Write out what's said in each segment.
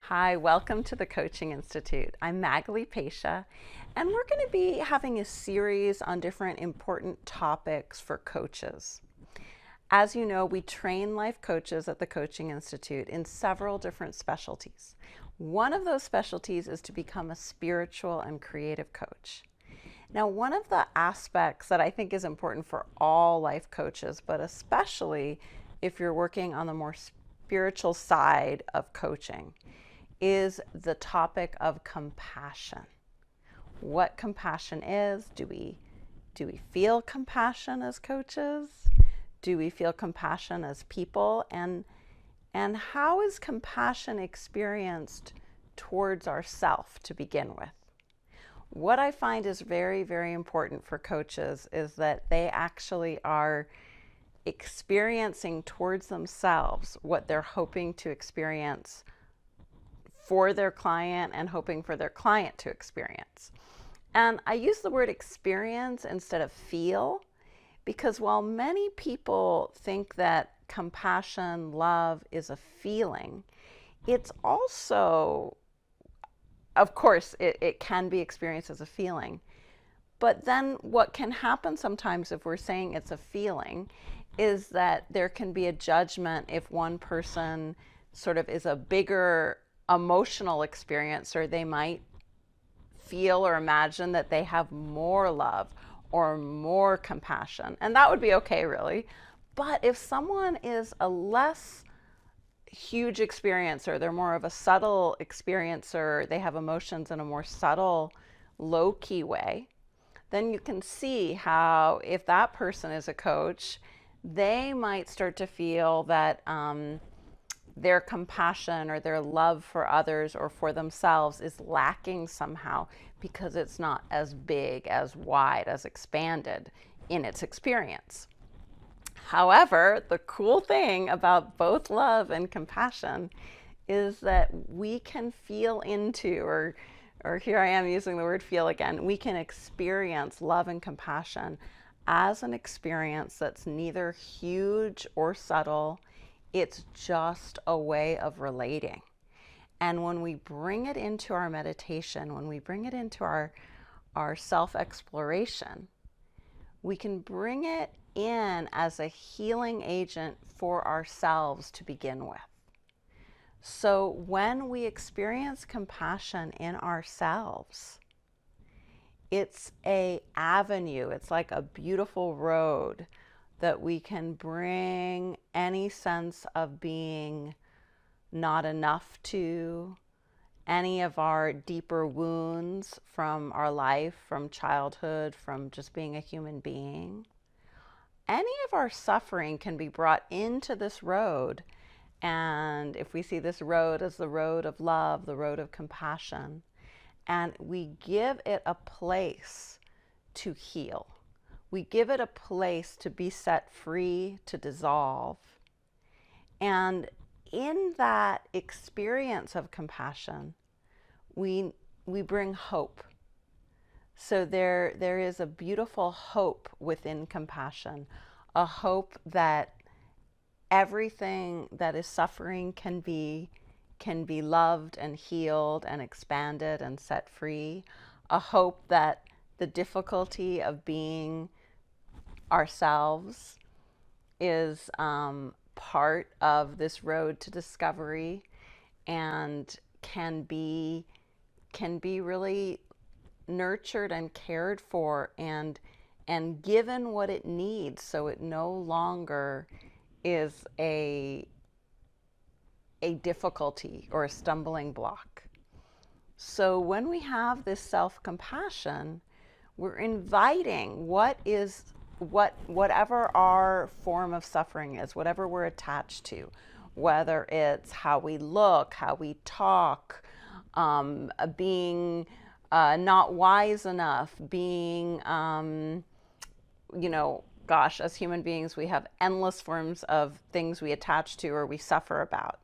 Hi, welcome to the Coaching Institute. I'm Magali Pesha, and we're going to be having a series on different important topics for coaches. As you know, we train life coaches at the Coaching Institute in several different specialties. One of those specialties is to become a spiritual and creative coach. Now, one of the aspects that I think is important for all life coaches, but especially if you're working on the more spiritual side of coaching, is the topic of compassion. What compassion is? Do we feel compassion as coaches? Do we feel compassion as people? And how is compassion experienced towards ourself to begin with? What I find is very, very important for coaches is that they actually are experiencing towards themselves what they're hoping to experience for their client and hoping for their client to experience. And I use the word experience instead of feel because while many people think that compassion, love is a feeling, it's also, of course, it can be experienced as a feeling. But then what can happen sometimes if we're saying it's a feeling is that there can be a judgment if one person sort of is a bigger emotional experiencer. They might feel or imagine that they have more love or more compassion. And that would be okay, really. But if someone is a less huge experiencer, they're more of a subtle experiencer, they have emotions in a more subtle, low key way, then you can see how if that person is a coach, they might start to feel that their compassion or their love for others or for themselves is lacking somehow because it's not as big, as wide, as expanded in its experience. However, the cool thing about both love and compassion is that we can feel into, or here I am using the word feel again, we can experience love and compassion as an experience that's neither huge or subtle. It's just a way of relating. And when we bring it into our meditation, when we bring it into our self exploration, we can bring it in as a healing agent for ourselves to begin with. So when we experience compassion in ourselves, it's a avenue, it's like a beautiful road that we can bring any sense of being not enough to, any of our deeper wounds from our life, from childhood, from just being a human being. Any of our suffering can be brought into this road. And if we see this road as the road of love, the road of compassion, and we give it a place to heal, we give it a place to be set free, to dissolve. And in that experience of compassion, we bring hope. So there is a beautiful hope within compassion, a hope that everything that is suffering can be loved and healed and expanded and set free, a hope that the difficulty of being ourselves is part of this road to discovery and can be really nurtured and cared for and given what it needs so it no longer is a difficulty or a stumbling block. So when we have this self-compassion, we're inviting whatever our form of suffering is, whatever we're attached to, whether it's how we look, how we talk, being not wise enough, being, gosh, as human beings, we have endless forms of things we attach to or we suffer about.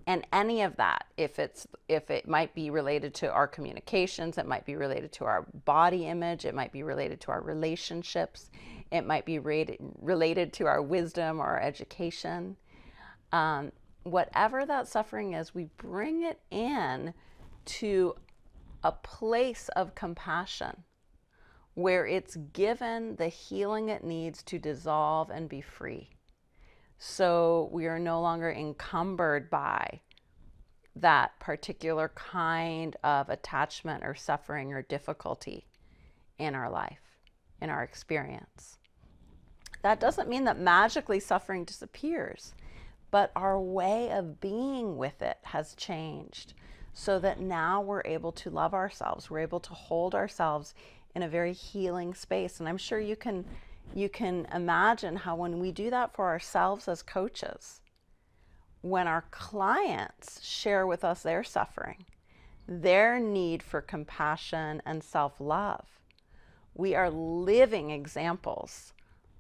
And any of that, if it might be related to our communications, it might be related to our body image, it might be related to our relationships, it might be related to our wisdom or our education. whatever that suffering is, we bring it in to a place of compassion where it's given the healing it needs to dissolve and be free. So we are no longer encumbered by that particular kind of attachment or suffering or difficulty in our life, in our experience. That doesn't mean that magically suffering disappears, but our way of being with it has changed so that now we're able to love ourselves. We're able to hold ourselves in a very healing space. And I'm sure you can imagine how when we do that for ourselves as coaches, when our clients share with us their suffering, their need for compassion and self-love, we are living examples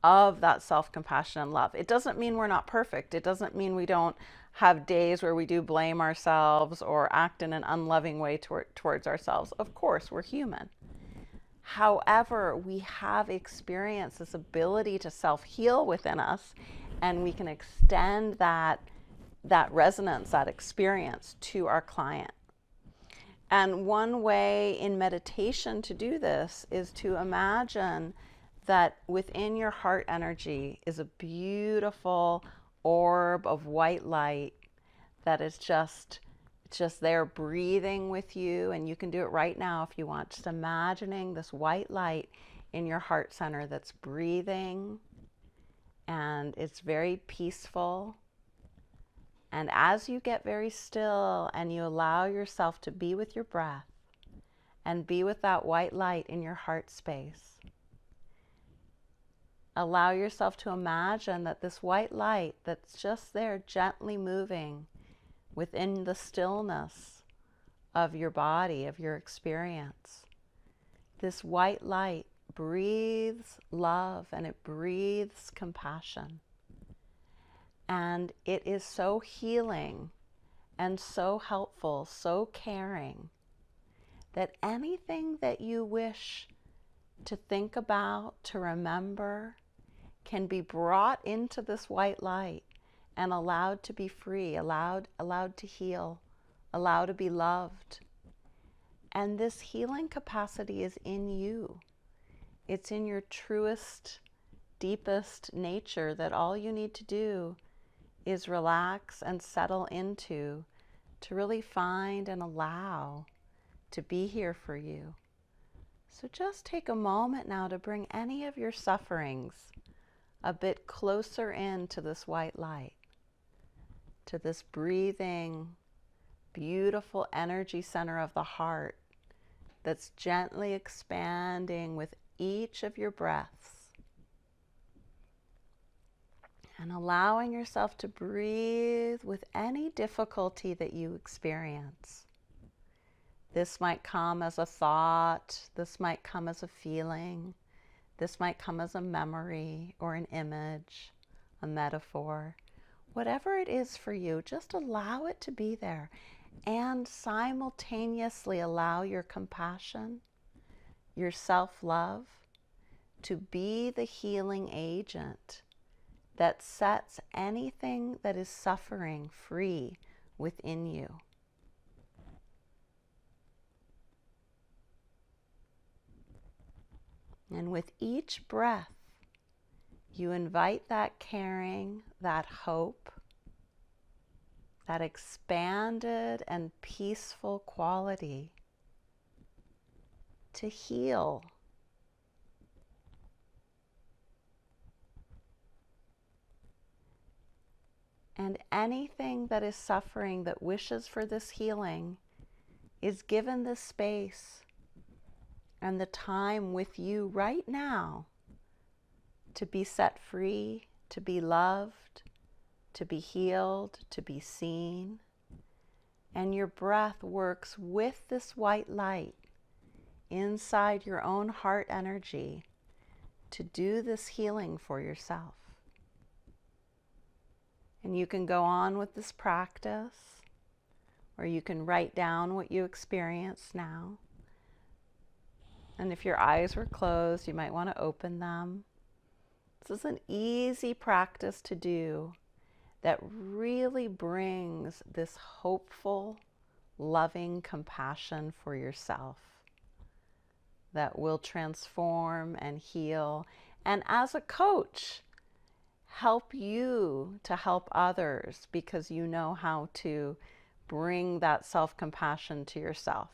of that self-compassion and love. It doesn't mean we're not perfect. It doesn't mean we don't have days where we do blame ourselves or act in an unloving way towards ourselves. Of course, we're human. However, we have experienced this ability to self-heal within us, and we can extend that resonance, that experience to our client. And one way in meditation to do this is to imagine that within your heart energy is a beautiful orb of white light that is just there breathing with you. And you can do it right now if you want, just imagining this white light in your heart center that's breathing, and it's very peaceful. And as you get very still and you allow yourself to be with your breath and be with that white light in your heart space, allow yourself to imagine that this white light that's just there gently moving within the stillness of your body, of your experience. This white light breathes love and it breathes compassion. And it is so healing and so helpful, so caring, that anything that you wish to think about, to remember, can be brought into this white light and allowed to be free, allowed to heal, allowed to be loved. And this healing capacity is in you. It's in your truest, deepest nature that all you need to do is relax and settle into, to really find and allow to be here for you. So just take a moment now to bring any of your sufferings a bit closer into this white light, to this breathing, beautiful energy center of the heart that's gently expanding with each of your breaths. And allowing yourself to breathe with any difficulty that you experience. This might come as a thought, this might come as a feeling, this might come as a memory or an image, a metaphor. Whatever it is for you, just allow it to be there and simultaneously allow your compassion, your self-love to be the healing agent that sets anything that is suffering free within you. And with each breath, you invite that caring, that hope, that expanded and peaceful quality to heal. And anything that is suffering that wishes for this healing is given the space and the time with you right now to be set free, to be loved, to be healed, to be seen. And your breath works with this white light inside your own heart energy to do this healing for yourself. And you can go on with this practice, or you can write down what you experience now. And if your eyes were closed, you might want to open them. This is an easy practice to do that really brings this hopeful, loving compassion for yourself that will transform and heal. And as a coach, help you to help others because you know how to bring that self-compassion to yourself.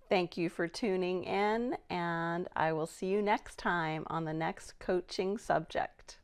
Thank you for tuning in, and I will see you next time on the next coaching subject.